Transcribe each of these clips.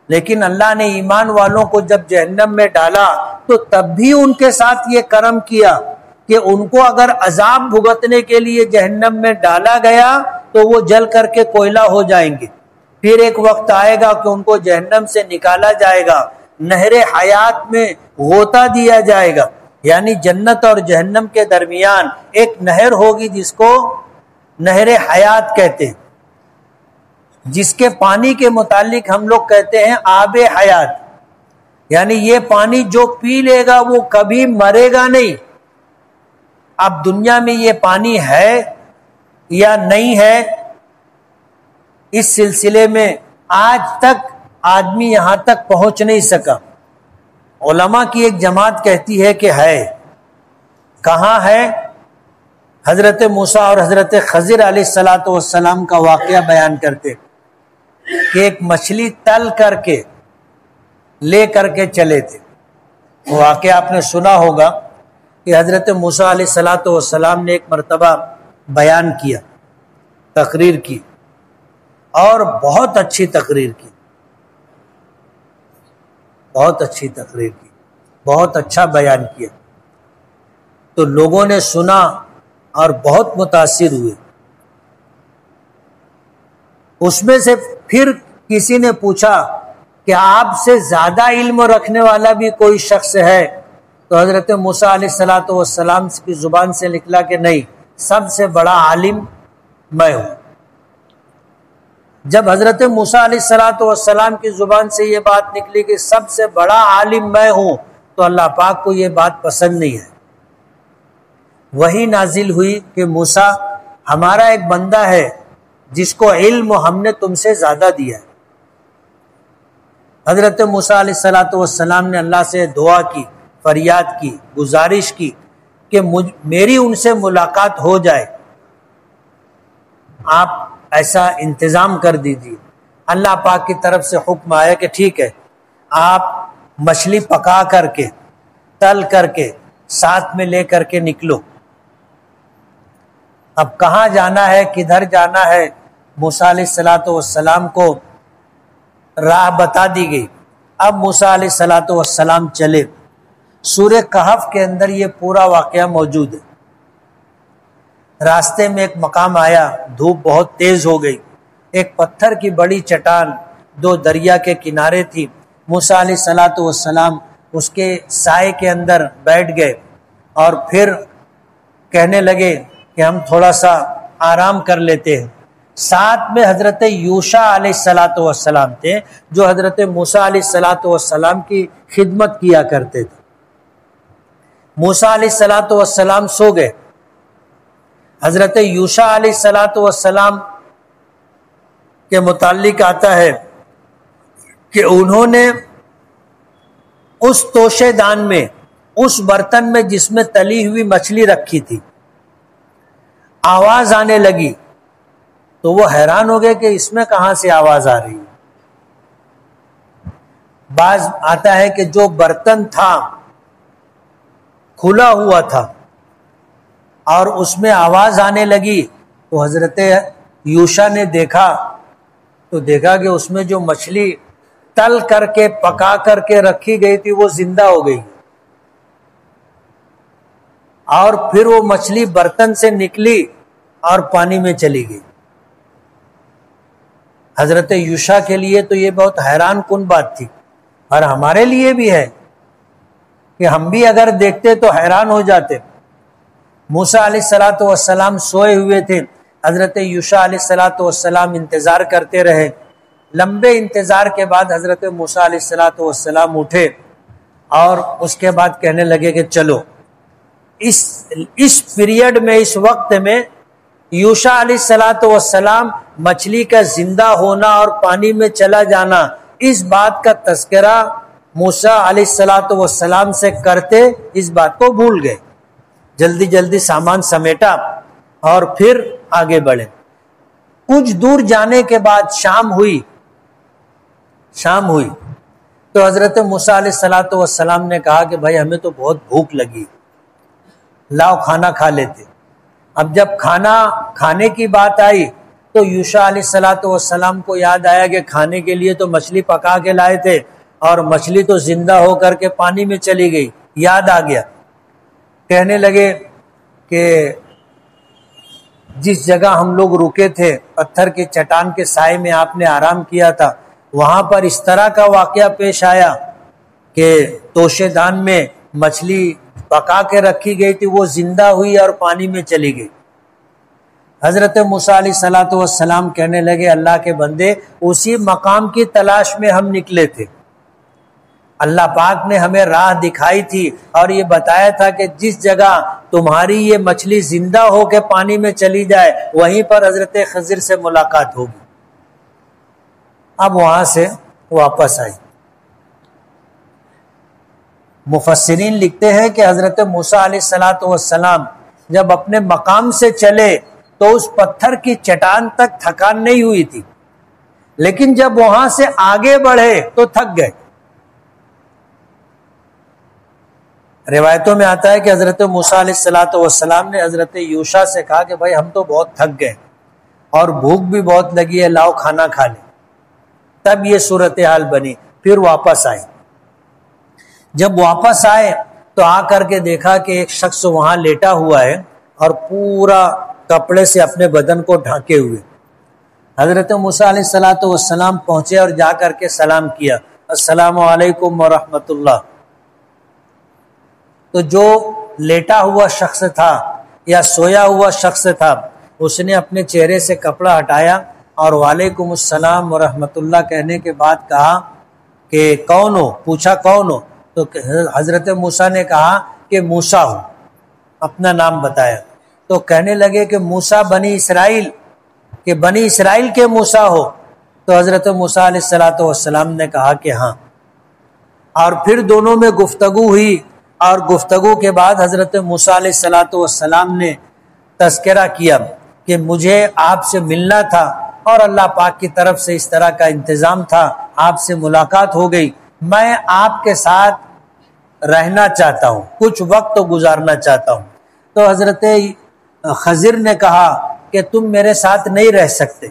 لیکن اللہ نے ایمان والوں کو جب جہنم میں ڈالا تو تب بھی ان کے ساتھ یہ کرم کیا کہ ان کو اگر عذاب بھگتنے کے لیے جہنم میں ڈالا گیا تو وہ جل کر کے کوئلہ ہو جائیں گے. پھر ایک وقت آئے گا کہ ان کو جہنم سے نکالا جائے گا, نہر حیات میں غوطہ دیا جائے گا, یعنی جنت اور جہنم کے درمیان ایک نہر ہوگی جس کو نہر حیات کہتے ہیں, جس کے پانی کے متعلق ہم لوگ کہتے ہیں آب حیات, یعنی یہ پانی جو پی لے گا وہ کبھی مرے گا نہیں. اب دنیا میں یہ پانی ہے یا نہیں ہے, اس سلسلے میں آج تک آدمی یہاں تک پہنچ نہیں سکا. علماء کی ایک جماعت کہتی ہے کہ ہے. کہاں ہے؟ حضرت موسیٰ اور حضرت خضر علیہ السلام کا واقعہ بیان کرتے کہ ایک مچھلی تل کر کے لے کر کے چلے تھے. واقعہ آپ نے سنا ہوگا کہ حضرت موسیٰ علیہ السلام نے ایک مرتبہ بیان کیا, تقریر کی, اور بہت اچھی تقریر کی, بہت اچھی تقریر کی, بہت اچھا بیان کیا. تو لوگوں نے سنا اور بہت متاثر ہوئے. اس میں سے پھر کسی نے پوچھا کہ آپ سے زیادہ علم رکھنے والا بھی کوئی شخص ہے؟ تو حضرت موسیٰ علیہ السلام کی زبان سے نکلا کہ نہیں, سب سے بڑا عالم میں ہوں. جب حضرت موسیٰ علیہ السلام کی زبان سے یہ بات نکلی کہ سب سے بڑا عالم میں ہوں, تو اللہ پاک کو یہ بات پسند نہیں ہے. وہی نازل ہوئی کہ موسیٰ, ہمارا ایک بندہ ہے جس کو علم ہم نے تم سے زیادہ دیا ہے. حضرت موسیٰ علیہ السلام نے اللہ سے دعا کی, فریاد کی, گزارش کی کہ میری ان سے ملاقات ہو جائے, آپ ایسا انتظام کر دیجیے. اللہ پاک کی طرف سے حکم آیا کہ ٹھیک ہے, آپ مچھلی پکا کر کے تل کر کے ساتھ میں لے کر کے نکلو. اب کہاں جانا ہے, کدھر جانا ہے, موسیٰ علیہ السلام کو راہ بتا دی گئی. اب موسیٰ علیہ السلام چلے. سورہ کہف کے اندر یہ پورا واقعہ موجود ہے. راستے میں ایک مقام آیا, دھوپ بہت تیز ہو گئی, ایک پتھر کی بڑی چٹان دو دریا کے کنارے تھی. موسیٰ علیہ السلام اس کے سائے کے اندر بیٹھ گئے اور پھر کہنے لگے کہ ہم تھوڑا سا آرام کر لیتے ہیں. ساتھ میں حضرت یوشع علیہ السلام تھے جو حضرت موسیٰ علیہ السلام کی خدمت کیا کرتے تھے. موسیٰ علیہ السلام سو گئے. حضرت یوشع علیہ السلام کے متعلق آتا ہے کہ انہوں نے اس توشے دان میں, اس برتن میں جس میں تلی ہوئی مچھلی رکھی تھی, آواز آنے لگی تو وہ حیران ہو گئے کہ اس میں کہاں سے آواز آ رہی ہے. بعض آتا ہے کہ جو برتن تھا کھلا ہوا تھا اور اس میں آواز آنے لگی, تو حضرت یوشع نے دیکھا کہ اس میں جو مچھلی تل کر کے پکا کر کے رکھی گئی تھی وہ زندہ ہو گئی, اور پھر وہ مچھلی برتن سے نکلی اور پانی میں چلی گئی. حضرت یوشع کے لیے تو یہ بہت حیران کن بات تھی, اور ہمارے لیے بھی ہے کہ ہم بھی اگر دیکھتے تو حیران ہو جاتے. موسیٰ علیہ السلام سوئے ہوئے تھے, حضرت یوشع علیہ السلام انتظار کرتے رہے. لمبے انتظار کے بعد حضرت موسیٰ علیہ السلام اٹھے اور اس کے بعد کہنے لگے کہ چلو اس پیریڈ میں, اس وقت میں یوشع علیہ السلام مچھلی کا زندہ ہونا اور پانی میں چلا جانا, اس بات کا تذکرہ موسیٰ علیہ السلام سے کرتے اس بات کو بھول گئے. جلدی جلدی سامان سمیٹا اور پھر آگے بڑھے. کچھ دور جانے کے بعد شام ہوئی تو حضرت موسیٰ علیہ السلام نے کہا کہ بھائی ہمیں تو بہت بھوک لگی, لاؤ کھانا کھا لیتے. اب جب کھانا کھانے کی بات آئی تو یوشع علیہ السلام کو یاد آیا کہ کھانے کے لیے تو مچھلی پکا کے لائے تھے اور مچھلی تو زندہ ہو کر کے پانی میں چلی گئی. یاد آ گیا. کہنے لگے کہ جس جگہ ہم لوگ رکے تھے پتھر کے چٹان کے سائے میں آپ نے آرام کیا تھا، وہاں پر اس طرح کا واقعہ پیش آیا کہ توشے دان میں مچھلی پکا کے رکھی گئی تھی، وہ زندہ ہوئی اور پانی میں چلی گئی. حضرت موسیٰ علیہ السلام کہنے لگے اللہ کے بندے، اسی مقام کی تلاش میں ہم نکلے تھے. اللہ پاک نے ہمیں راہ دکھائی تھی اور یہ بتایا تھا کہ جس جگہ تمہاری یہ مچھلی زندہ ہو کے پانی میں چلی جائے وہیں پر حضرت خضر سے ملاقات ہوگی. اب وہاں سے واپس آئی. مفسرین لکھتے ہیں کہ حضرت موسیٰ علیہ السلام جب اپنے مقام سے چلے تو اس پتھر کی چٹان تک تھکان نہیں ہوئی تھی، لیکن جب وہاں سے آگے بڑھے تو تھک گئے. روایتوں میں آتا ہے کہ حضرت موسیٰ علیہ السلام نے حضرت یوشع سے کہا کہ بھائی ہم تو بہت تھک گئے اور بھوک بھی بہت لگی ہے، لاؤ کھانا کھا لیں. تب یہ صورتحال بنی. پھر واپس آئے. جب واپس آئے تو آ کر کے دیکھا کہ ایک شخص وہاں لیٹا ہوا ہے اور پورا کپڑے سے اپنے بدن کو ڈھانکے ہوئے. حضرت موسیٰ علیہ السلام پہنچے اور جا کر کے سلام کیا، السلام علیکم ورحمۃ اللہ. تو جو لیٹا ہوا شخص تھا یا سویا ہوا شخص تھا اس نے اپنے چہرے سے کپڑا ہٹایا اور وعلیکم السلام ورحمۃ اللہ کہنے کے بعد کہا کہ کون ہو؟ پوچھا کون ہو؟ تو حضرت موسیٰ نے کہا کہ موسیٰ ہوں، اپنا نام بتایا. تو کہنے لگے کہ موسیٰ بنی اسرائیل، کہ بنی اسرائیل کے موسیٰ ہو؟ تو حضرت موسیٰ علیہ السلام نے کہا کہ ہاں. اور پھر دونوں میں گفتگو ہوئی اور گفتگو کے بعد حضرت موسیٰ علیہ السلام نے تذکرہ کیا کہ مجھے آپ سے ملنا تھا اور اللہ پاک کی طرف سے اس طرح کا انتظام تھا، آپ سے ملاقات ہو گئی، میں آپ کے ساتھ رہنا چاہتا ہوں، کچھ وقت گزارنا چاہتا ہوں. تو حضرت خضر نے کہا کہ تم میرے ساتھ نہیں رہ سکتے.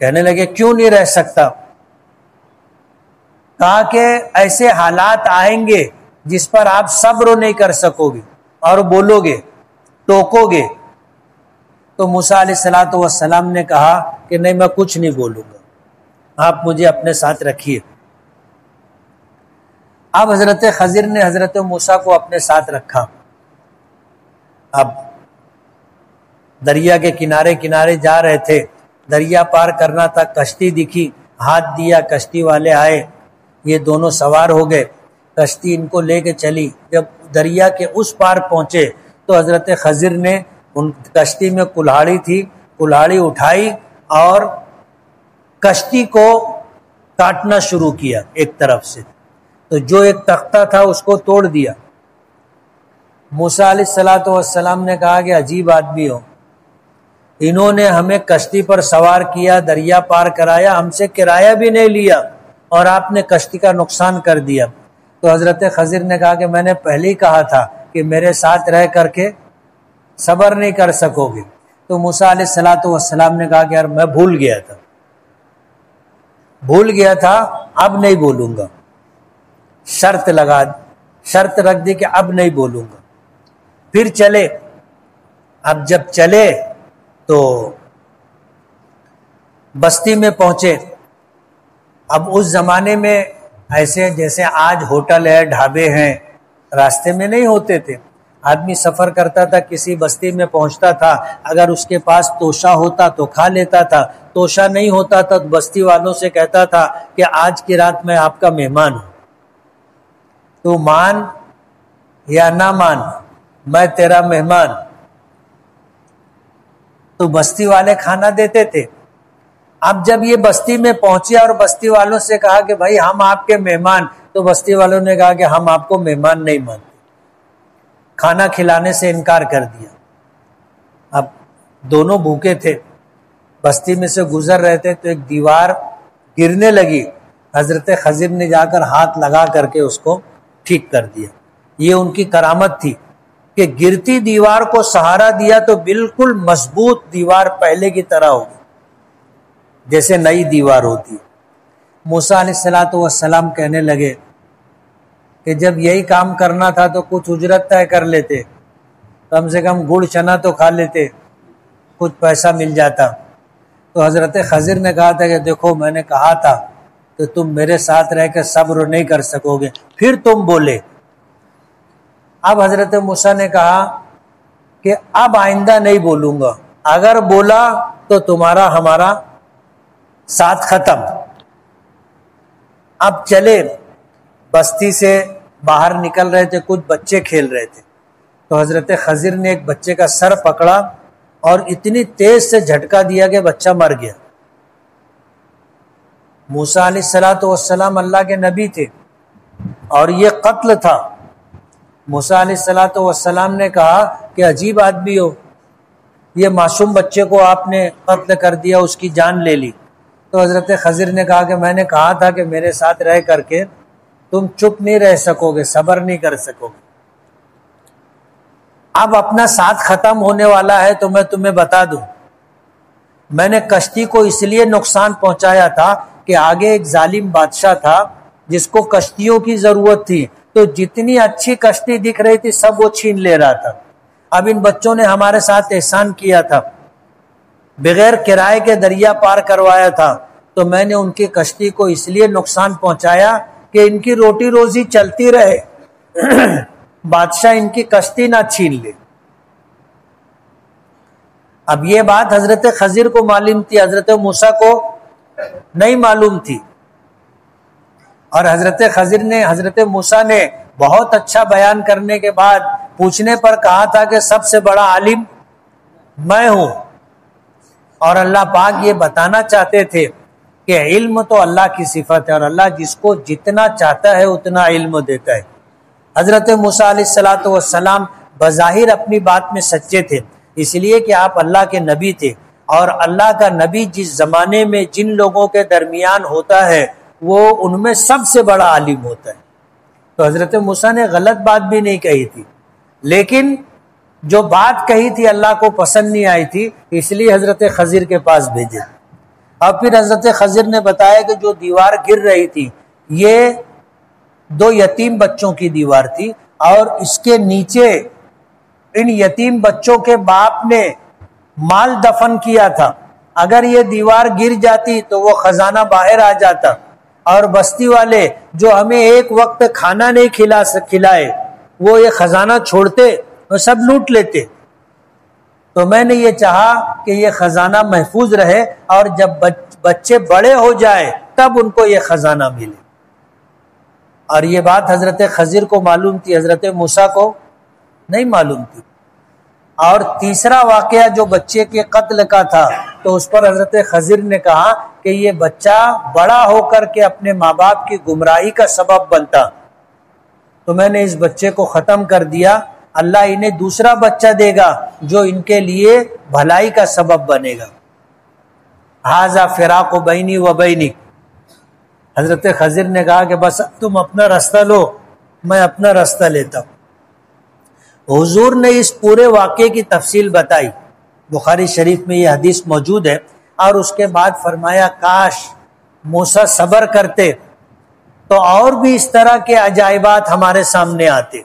کہنے لگے کیوں نہیں رہ سکتا؟ کہا کہ ایسے حالات آئیں گے جس پر آپ صبر نہیں کر سکو گے اور بولو گے، ٹوکو گے. تو موسیٰ علیہ السلام نے کہا کہ نہیں، میں کچھ نہیں بولوں گا، آپ مجھے اپنے ساتھ رکھیے. اب حضرت خضر نے حضرت موسیٰ کو اپنے ساتھ رکھا. اب دریا کے کنارے کنارے جا رہے تھے، دریا پار کرنا تھا، کشتی دکھی، ہاتھ دیا، کشتی والے آئے، یہ دونوں سوار ہو گئے، کشتی ان کو لے کے چلی. جب دریا کے اس پار پہنچے تو حضرت خضر نے ان کشتی میں کلہاڑی تھی، کلہاڑی اٹھائی اور کشتی کو کاٹنا شروع کیا ایک طرف سے. تو جو ایک تختہ تھا اس کو توڑ دیا. موسیٰ علیہ السلام نے کہا کہ عجیب آدمی ہو، انہوں نے ہمیں کشتی پر سوار کیا، دریا پار کرایا، ہم سے کرایہ بھی نہیں لیا اور آپ نے کشتی کا نقصان کر دیا. تو حضرت خضر نے کہا کہ میں نے پہلے ہی کہا تھا کہ میرے ساتھ رہ کر کے صبر نہیں کر سکو گے. تو موسیٰ علیہ السلام نے کہا کہ یار میں بھول گیا تھا، اب نہیں بولوں گا. شرط رکھ دی کہ اب نہیں بولوں گا. پھر چلے. اب جب چلے تو بستی میں پہنچے. اب اس زمانے میں ایسے جیسے آج ہوٹل ہے، ڈھابے ہیں، راستے میں نہیں ہوتے تھے. آدمی سفر کرتا تھا، کسی بستی میں پہنچتا تھا، اگر اس کے پاس توشہ ہوتا تو کھا لیتا تھا، توشہ نہیں ہوتا تھا تو بستی والوں سے کہتا تھا کہ آج کی رات میں آپ کا مہمان ہوں، تو مان یا نہ مان، میں تیرا مہمان. تو بستی والے کھانا دیتے تھے. اب جب یہ بستی میں پہنچے اور بستی والوں سے کہا کہ بھائی ہم آپ کے مہمان، تو بستی والوں نے کہا کہ ہم آپ کو مہمان نہیں مانتے، کھانا کھلانے سے انکار کر دیا. اب دونوں بھوکے تھے، بستی میں سے گزر رہے تھے تو ایک دیوار گرنے لگی. حضرت خضر نے جا کر ہاتھ لگا کر کے اس کو ٹھیک کر دیا. یہ ان کی کرامت تھی کہ گرتی دیوار کو سہارا دیا تو بالکل مضبوط دیوار پہلے کی طرح ہوگی جیسے نئی دیوار ہوتی ہے۔ موسیٰ علیہ السلام کہنے لگے کہ جب یہی کام کرنا تھا تو کچھ اجرت طے کر لیتے، کم سے کم گڑ چنا تو کھا لیتے، کچھ پیسہ مل جاتا۔ تو حضرت خضر نے کہا تھا کہ دیکھو میں نے کہا تھا کہ تم میرے ساتھ رہ کے صبر نہیں کر سکو گے، پھر تم بولے۔ اب حضرت موسیٰ نے کہا کہ اب آئندہ نہیں بولوں گا، اگر بولا تو تمہارا ہمارا ساتھ ختم۔ اب چلے، بستی سے باہر نکل رہے تھے، کچھ بچے کھیل رہے تھے، تو حضرت خضر نے ایک بچے کا سر پکڑا اور اتنی تیز سے جھٹکا دیا کہ بچہ مر گیا۔ موسیٰ علیہ السلام اللہ کے نبی تھے اور یہ قتل تھا۔ موسیٰ علیہ السلام نے کہا کہ عجیب آدمی ہو، یہ معصوم بچے کو آپ نے قتل کر دیا، اس کی جان لے لی۔ تو حضرت خضر نے کہا کہ میں نے کہا تھا کہ میرے ساتھ رہ کر کے تم چپ نہیں رہ سکو گے، صبر نہیں کر سکو گے۔ اب اپنا ساتھ ختم ہونے والا ہے تو میں تمہیں بتا دوں، میں نے کشتی کو اس لیے نقصان پہنچایا تھا کہ آگے ایک ظالم بادشاہ تھا جس کو کشتیوں کی ضرورت تھی، تو جتنی اچھی کشتی دکھ رہی تھی سب وہ چھین لے رہا تھا۔ اب ان بچوں نے ہمارے ساتھ احسان کیا تھا، بغیر کرائے کے دریا پار کروایا تھا، تو میں نے ان کی کشتی کو اس لیے نقصان پہنچایا کہ ان کی روٹی روزی چلتی رہے، بادشاہ ان کی کشتی نہ چھین لے۔ اب یہ بات حضرت خضر کو معلوم تھی، حضرت موسیٰ کو نہیں معلوم تھی، اور حضرت موسیٰ نے بہت اچھا بیان کرنے کے بعد پوچھنے پر کہا تھا کہ سب سے بڑا عالم میں ہوں، اور اللہ پاک یہ بتانا چاہتے تھے کہ علم تو اللہ کی صفت ہے اور اللہ جس کو جتنا چاہتا ہے اتنا علم دیتا ہے۔ حضرت موسیٰ علیہ السلام بظاہر اپنی بات میں سچے تھے، اس لیے کہ آپ اللہ کے نبی تھے، اور اللہ کا نبی جس زمانے میں جن لوگوں کے درمیان ہوتا ہے وہ ان میں سب سے بڑا عالم ہوتا ہے۔ تو حضرت موسیٰ نے غلط بات بھی نہیں کہی تھی، لیکن جو بات کہی تھی اللہ کو پسند نہیں آئی تھی، اس لیے حضرت خضر کے پاس بھیجے۔ اور پھر حضرت خضر نے بتایا کہ جو دیوار گر رہی تھی یہ 2 یتیم بچوں کی دیوار تھی، اور اس کے نیچے ان یتیم بچوں کے باپ نے مال دفن کیا تھا، اگر یہ دیوار گر جاتی تو وہ خزانہ باہر آ جاتا، اور بستی والے جو ہمیں ایک وقت کھانا نہیں کھلائے وہ یہ خزانہ چھوڑتے اور سب لوٹ لیتے۔ تو میں نے یہ چاہا کہ یہ خزانہ محفوظ رہے، اور جب بچے بڑے ہو جائے تب ان کو یہ خزانہ ملے۔ اور یہ بات حضرت خضر کو معلوم تھی، حضرت موسیٰ کو نہیں معلوم تھی۔ اور تیسرا واقعہ جو بچے کے قتل کا تھا، تو اس پر حضرت خضر نے کہا کہ یہ بچہ بڑا ہو کر کے اپنے ماں باپ کی گمراہی کا سبب بنتا، تو میں نے اس بچے کو ختم کر دیا، اللہ انہیں دوسرا بچہ دے گا جو ان کے لیے بھلائی کا سبب بنے گا۔ ھذا فراق بینی و بینک، حضرت خضر نے کہا کہ بس تم اپنا راستہ لو، میں اپنا راستہ لیتا ہوں۔ حضور نے اس پورے واقعے کی تفصیل بتائی، بخاری شریف میں یہ حدیث موجود ہے، اور اس کے بعد فرمایا کاش موسیٰ صبر کرتے تو اور بھی اس طرح کے عجائبات ہمارے سامنے آتے۔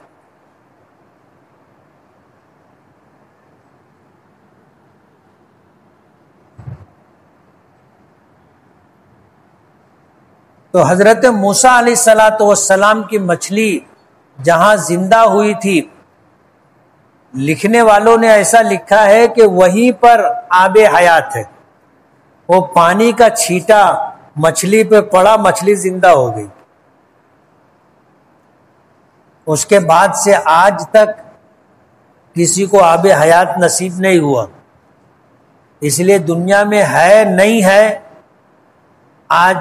تو حضرت موسیٰ علیہ السلام کی مچھلی جہاں زندہ ہوئی تھی، لکھنے والوں نے ایسا لکھا ہے کہ وہیں پر آب حیات ہے، وہ پانی کا چھیٹا مچھلی پہ پڑا، مچھلی زندہ ہو گئی۔ اس کے بعد سے آج تک کسی کو آب حیات نصیب نہیں ہوا، اس لیے دنیا میں ہے نہیں ہے۔ آج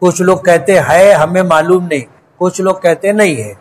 کچھ لوگ کہتے ہے، ہمیں معلوم نہیں، کچھ لوگ کہتے نہیں ہے۔